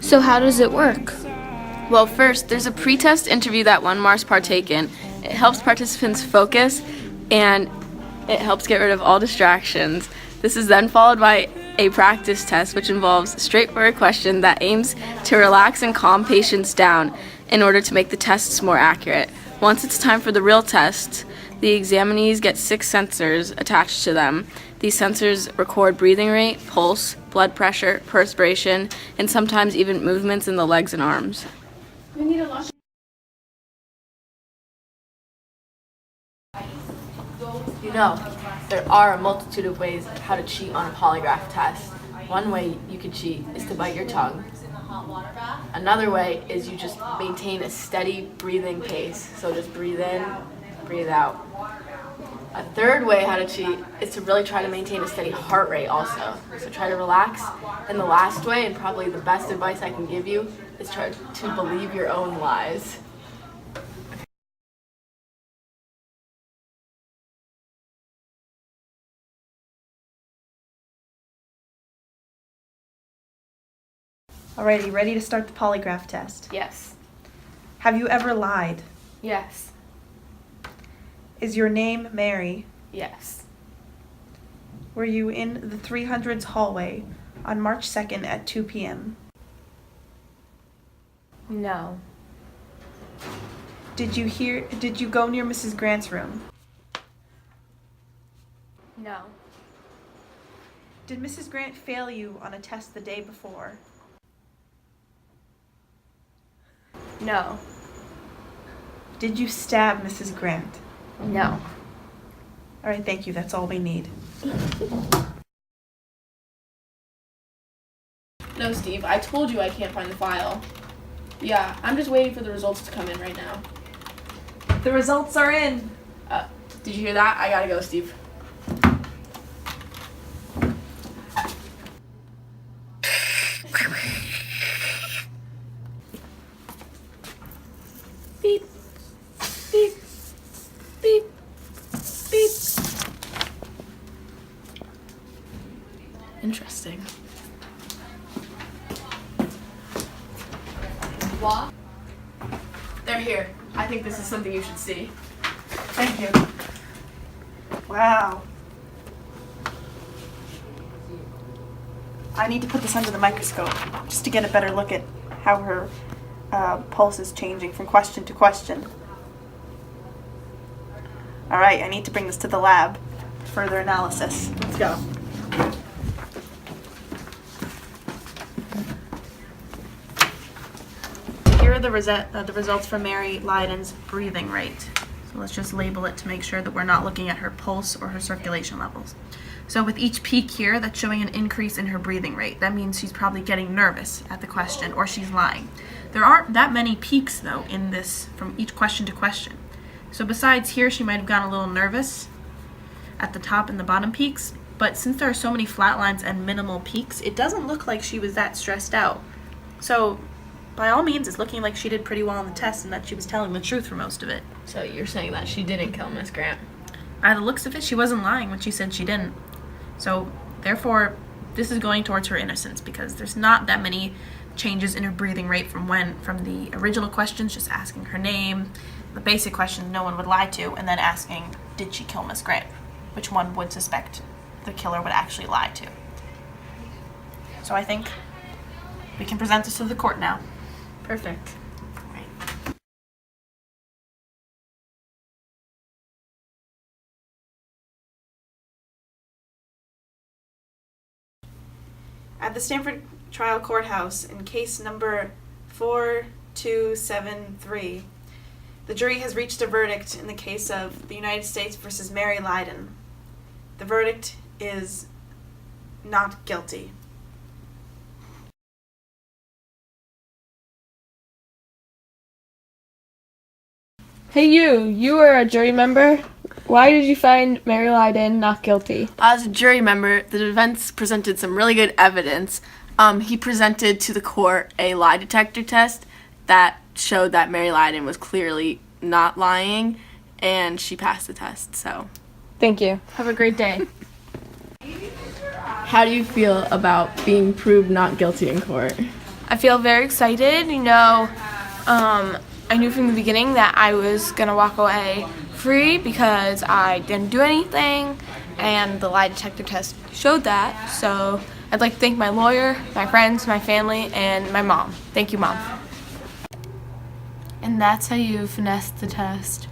So how does it work? Well, first, there's a pre-test interview that one must partake in. It helps participants focus, and it helps get rid of all distractions. This is then followed by a practice test, which involves a straightforward question that aims to relax and calm patients down in order to make the tests more accurate. Once it's time for the real test, the examinees get 6 sensors attached to them. These sensors record breathing rate, pulse, blood pressure, perspiration, and sometimes even movements in the legs and arms. You know, there are a multitude of ways how to cheat on a polygraph test. One way you could cheat is to bite your tongue. Another way is you just maintain a steady breathing pace. So just breathe in, breathe out. A third way how to cheat is to really try to maintain a steady heart rate also. So try to relax. And the last way, and probably the best advice I can give you, is try to believe your own lies. Alrighty, ready to start the polygraph test? Yes. Have you ever lied? Yes. Is your name Mary? Yes. Were you in the 300s hallway on March 2nd at 2 p.m.? No. Did you go near Mrs. Grant's room? No. Did Mrs. Grant fail you on a test the day before? No. Did you stab Mrs. Grant? No. Alright, thank you. That's all we need. No, Steve, I told you I can't find the file. Yeah, I'm just waiting for the results to come in right now. The results are in! Did you hear that? I gotta go, Steve. Beep. Beep. Beep. Beep. Interesting. What? They're here. I think this is something you should see. Thank you. Wow. I need to put this under the microscope just to get a better look at how her pulse is changing from question to question. Alright, I need to bring this to the lab for further analysis. Let's go. Here are the results for Mary Leiden's breathing rate. So let's just label it to make sure that we're not looking at her pulse or her circulation levels. So with each peak here, that's showing an increase in her breathing rate. That means she's probably getting nervous at the question, or she's lying. There aren't that many peaks, though, in this from each question to question. So besides here, she might have gotten a little nervous at the top and the bottom peaks, but since there are so many flat lines and minimal peaks, it doesn't look like she was that stressed out. So by all means, it's looking like she did pretty well on the test and that she was telling the truth for most of it. So you're saying that she didn't kill Miss Grant? By the looks of it, she wasn't lying when she said she didn't. So therefore, this is going towards her innocence because there's not that many changes in her breathing rate from the original questions, just asking her name, the basic questions no one would lie to, and then asking, did she kill Miss Grant? Which one would suspect the killer would actually lie to. So I think we can present this to the court now. Perfect. At the Stanford Trial Courthouse, in case number 4273, the jury has reached a verdict in the case of the United States versus Mary Leiden. The verdict is not guilty. Hey you were a jury member? Why did you find Mary Leiden not guilty? As a jury member, the defense presented some really good evidence. He presented to the court a lie detector test that showed that Mary Leiden was clearly not lying, and she passed the test, so. Thank you. Have a great day. How do you feel about being proved not guilty in court? I feel very excited. I knew from the beginning that I was going to walk away free because I didn't do anything, and the lie detector test showed that. So I'd like to thank my lawyer, my friends, my family, and my mom. Thank you, Mom. And that's how you finesse the test.